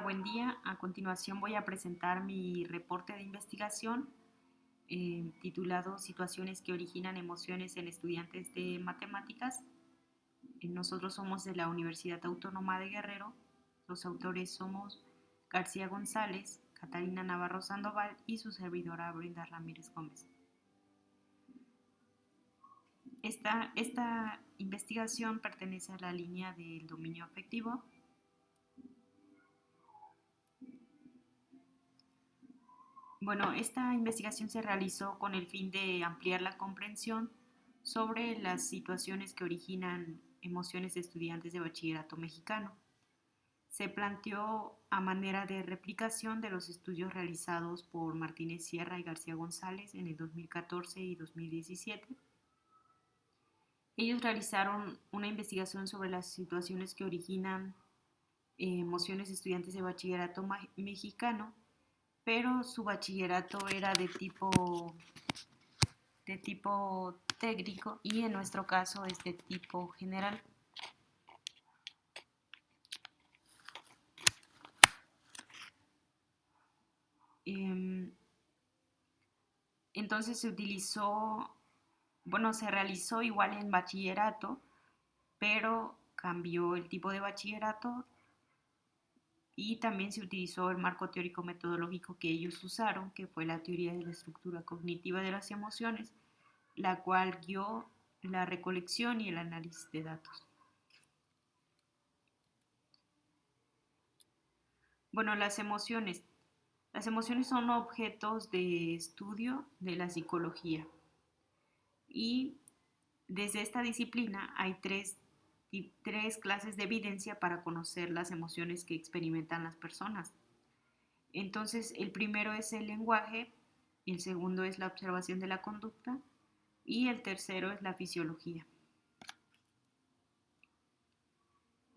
Buen día. A continuación voy a presentar mi reporte de investigación titulado Situaciones que originan emociones en estudiantes de matemáticas. Nosotros somos de la Universidad Autónoma de Guerrero. Los autores somos García González, Catarina Navarro Sandoval y su servidora Brenda Ramírez Gómez. Esta investigación pertenece a la línea del dominio afectivo. Bueno, esta investigación se realizó con el fin de ampliar la comprensión sobre las situaciones que originan emociones de estudiantes de bachillerato mexicano. Se planteó a manera de replicación de los estudios realizados por Martínez Sierra y García González en el 2014 y 2017. Ellos realizaron una investigación sobre las situaciones que originan emociones de estudiantes de bachillerato mexicano, pero su bachillerato era de tipo técnico y en nuestro caso es de tipo general. Entonces se realizó igual en bachillerato, pero cambió el tipo de bachillerato y también se utilizó el marco teórico metodológico que ellos usaron, que fue la teoría de la estructura cognitiva de las emociones, la cual guió la recolección y el análisis de datos. Bueno, las emociones. Las emociones son objetos de estudio de la psicología y desde esta disciplina hay tres clases de evidencia para conocer las emociones que experimentan las personas. Entonces, el primero es el lenguaje, el segundo es la observación de la conducta y el tercero es la fisiología.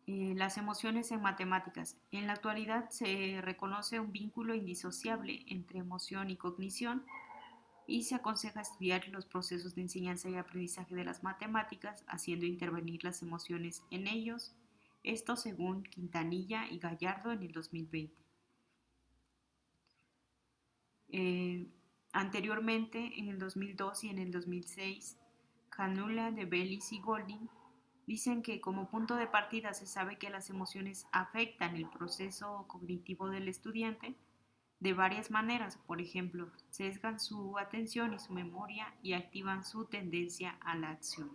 Las emociones en matemáticas. En la actualidad se reconoce un vínculo indisociable entre emoción y cognición y se aconseja estudiar los procesos de enseñanza y aprendizaje de las matemáticas, haciendo intervenir las emociones en ellos, esto según Quintanilla y Gallardo en el 2020. Anteriormente, en el 2002 y en el 2006, Canula, de Bellis y Golding dicen que como punto de partida se sabe que las emociones afectan el proceso cognitivo del estudiante de varias maneras. Por ejemplo, sesgan su atención y su memoria y activan su tendencia a la acción.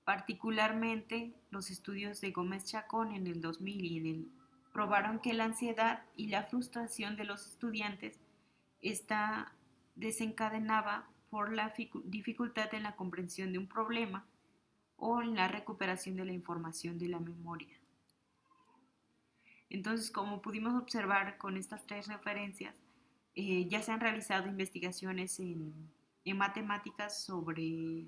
Particularmente, los estudios de Gómez Chacón en el 2000 y en el probaron que la ansiedad y la frustración de los estudiantes está desencadenada por la dificultad en la comprensión de un problema o en la recuperación de la información de la memoria. Entonces, como pudimos observar con estas tres referencias, ya se han realizado investigaciones en matemáticas sobre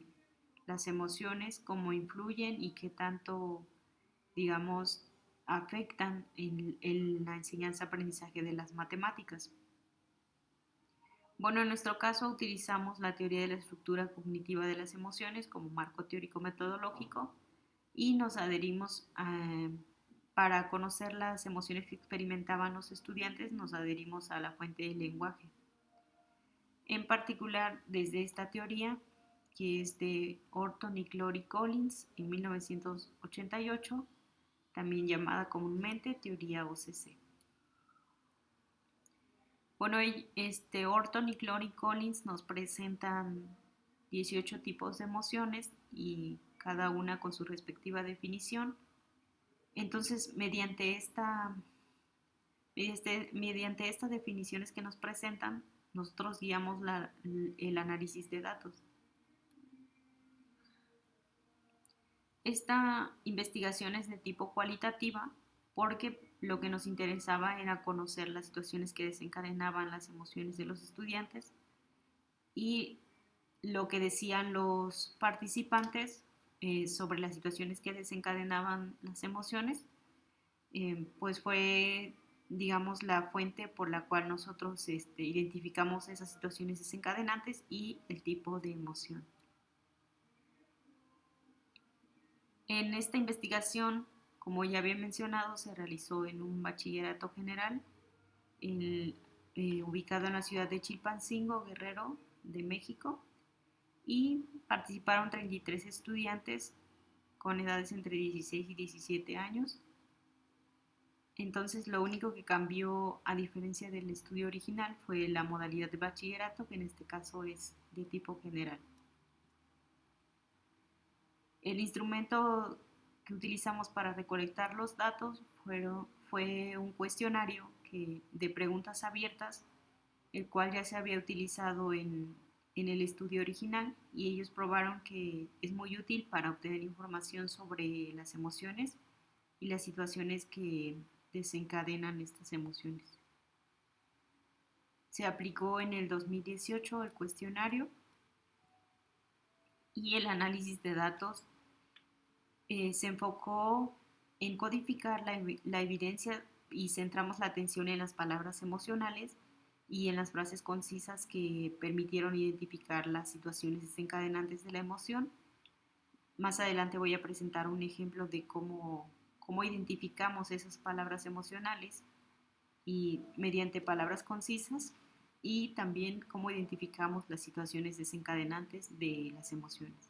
las emociones, cómo influyen y qué tanto, digamos, afectan en la enseñanza-aprendizaje de las matemáticas. Bueno, en nuestro caso utilizamos la teoría de la estructura cognitiva de las emociones como marco teórico metodológico y nos adherimos para conocer las emociones que experimentaban los estudiantes, nos adherimos a la fuente del lenguaje. En particular, desde esta teoría, que es de Orton y Clory Collins en 1988, también llamada comúnmente teoría OCC. Bueno, Orton y Clory Collins nos presentan 18 tipos de emociones y cada una con su respectiva definición. Entonces, mediante estas definiciones que nos presentan, nosotros guiamos el análisis de datos. Esta investigación es de tipo cualitativa porque lo que nos interesaba era conocer las situaciones que desencadenaban las emociones de los estudiantes y lo que decían los participantes sobre las situaciones que desencadenaban las emociones, pues fue, digamos, la fuente por la cual nosotros identificamos esas situaciones desencadenantes y el tipo de emoción. En esta investigación Como ya había mencionado, se realizó en un bachillerato general el, ubicado en la ciudad de Chilpancingo, Guerrero, de México, y participaron 33 estudiantes con edades entre 16 y 17 años. Entonces, lo único que cambió, a diferencia del estudio original, fue la modalidad de bachillerato, que en este caso es de tipo general. El instrumento que utilizamos para recolectar los datos fue un cuestionario de preguntas abiertas, el cual ya se había utilizado en el estudio original, y ellos probaron que es muy útil para obtener información sobre las emociones y las situaciones que desencadenan estas emociones. Se aplicó en el 2018 el cuestionario, y el análisis de datos se enfocó en codificar la evidencia, y centramos la atención en las palabras emocionales y en las frases concisas que permitieron identificar las situaciones desencadenantes de la emoción. Más adelante voy a presentar un ejemplo de cómo identificamos esas palabras emocionales y mediante palabras concisas, y también cómo identificamos las situaciones desencadenantes de las emociones.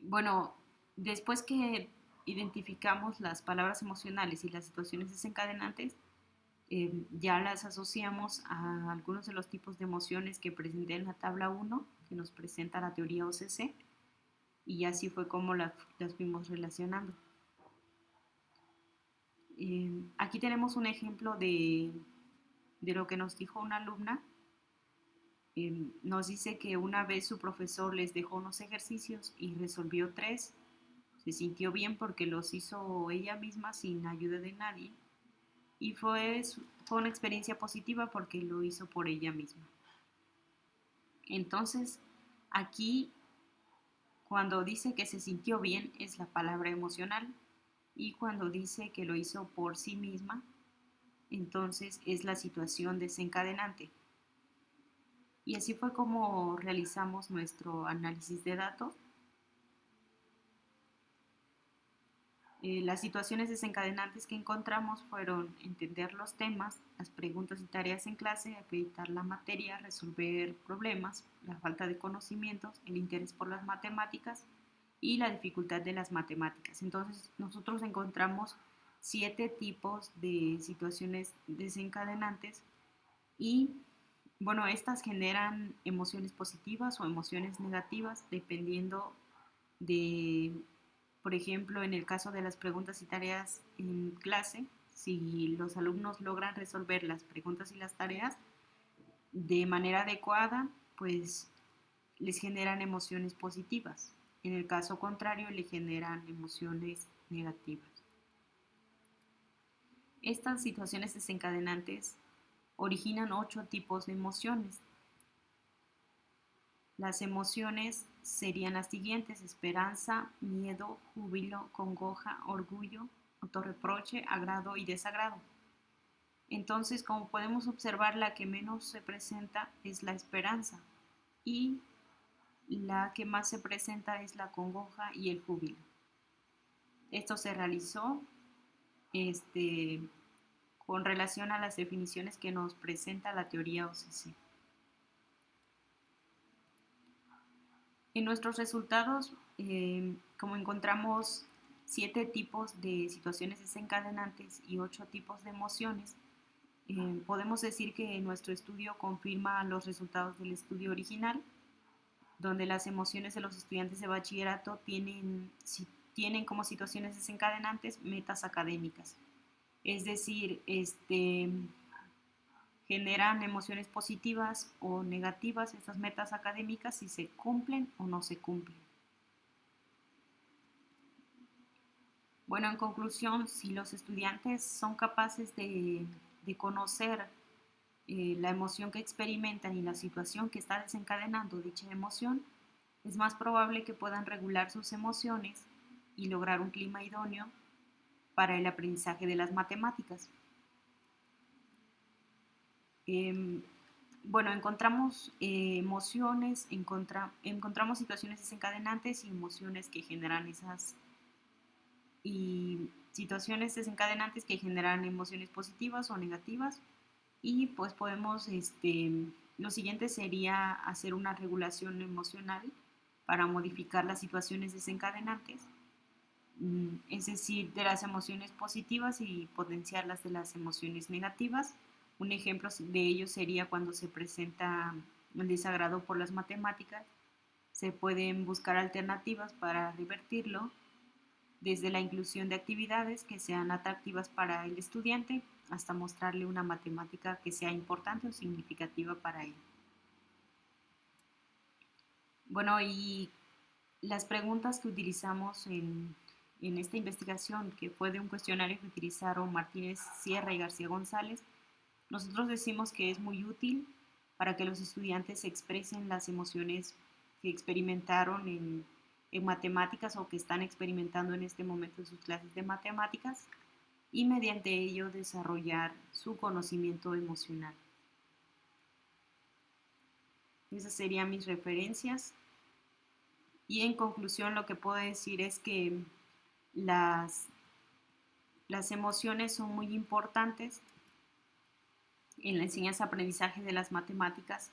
Bueno, después que identificamos las palabras emocionales y las situaciones desencadenantes, ya las asociamos a algunos de los tipos de emociones que presenté en la tabla 1, que nos presenta la teoría OCC, y así fue como las fuimos relacionando. Aquí tenemos un ejemplo de lo que nos dijo una alumna. Nos dice que una vez su profesor les dejó unos ejercicios y resolvió 3. Se sintió bien porque los hizo ella misma sin ayuda de nadie, y fue una experiencia positiva porque lo hizo por ella misma. Entonces, aquí, cuando dice que se sintió bien, es la palabra emocional, y cuando dice que lo hizo por sí misma, entonces es la situación desencadenante. Y así fue como realizamos nuestro análisis de datos. Las situaciones desencadenantes que encontramos fueron entender los temas, las preguntas y tareas en clase, acreditar la materia, resolver problemas, la falta de conocimientos, el interés por las matemáticas y la dificultad de las matemáticas. Entonces, nosotros encontramos 7 tipos de situaciones desencadenantes, y bueno, estas generan emociones positivas o emociones negativas dependiendo de, por ejemplo, en el caso de las preguntas y tareas en clase, si los alumnos logran resolver las preguntas y las tareas de manera adecuada, pues les generan emociones positivas. En el caso contrario, le generan emociones negativas. Estas situaciones desencadenantes originan 8 tipos de emociones. Las emociones serían las siguientes: esperanza, miedo, júbilo, congoja, orgullo, autorreproche, agrado y desagrado. Entonces, como podemos observar, la que menos se presenta es la esperanza, y la que más se presenta es la congoja y el júbilo. Esto se realizó con relación a las definiciones que nos presenta la teoría OCC. En nuestros resultados, como encontramos 7 tipos de situaciones desencadenantes y 8 tipos de emociones, podemos decir que nuestro estudio confirma los resultados del estudio original, donde las emociones de los estudiantes de bachillerato tienen como situaciones desencadenantes metas académicas. Es decir, generan emociones positivas o negativas estas metas académicas si se cumplen o no se cumplen. Bueno, en conclusión, si los estudiantes son capaces de conocer la emoción que experimentan y la situación que está desencadenando dicha emoción, es más probable que puedan regular sus emociones y lograr un clima idóneo para el aprendizaje de las matemáticas. Bueno, encontramos emociones, encontramos situaciones desencadenantes y emociones que generan y situaciones desencadenantes que generan emociones positivas o negativas. Y pues podemos, lo siguiente sería hacer una regulación emocional para modificar las situaciones desencadenantes, es decir, de las emociones positivas y potenciar las de las emociones negativas. Un ejemplo de ello sería cuando se presenta el desagrado por las matemáticas, se pueden buscar alternativas para revertirlo, desde la inclusión de actividades que sean atractivas para el estudiante hasta mostrarle una matemática que sea importante o significativa para él. Bueno, y las preguntas que utilizamos en esta investigación, que fue de un cuestionario que utilizaron Martínez Sierra y García González, nosotros decimos que es muy útil para que los estudiantes expresen las emociones que experimentaron en matemáticas o que están experimentando en este momento en sus clases de matemáticas, y mediante ello desarrollar su conocimiento emocional. Esas serían mis referencias. Y en conclusión, lo que puedo decir es que las, las emociones son muy importantes en la enseñanza-aprendizaje de las matemáticas,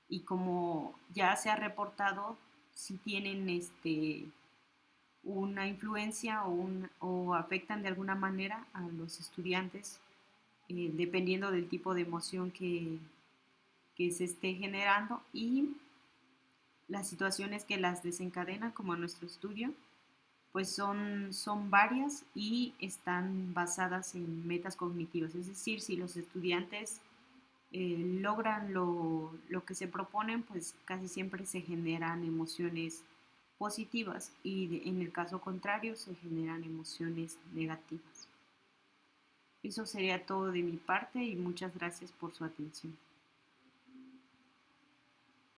y como ya se ha reportado, si tienen una influencia o afectan de alguna manera a los estudiantes, dependiendo del tipo de emoción que se esté generando y las situaciones que las desencadenan, como en nuestro estudio, pues son varias y están basadas en metas cognitivas. Es decir, si los estudiantes logran lo que se proponen, pues casi siempre se generan emociones positivas, y en el caso contrario se generan emociones negativas. Eso sería todo de mi parte y muchas gracias por su atención.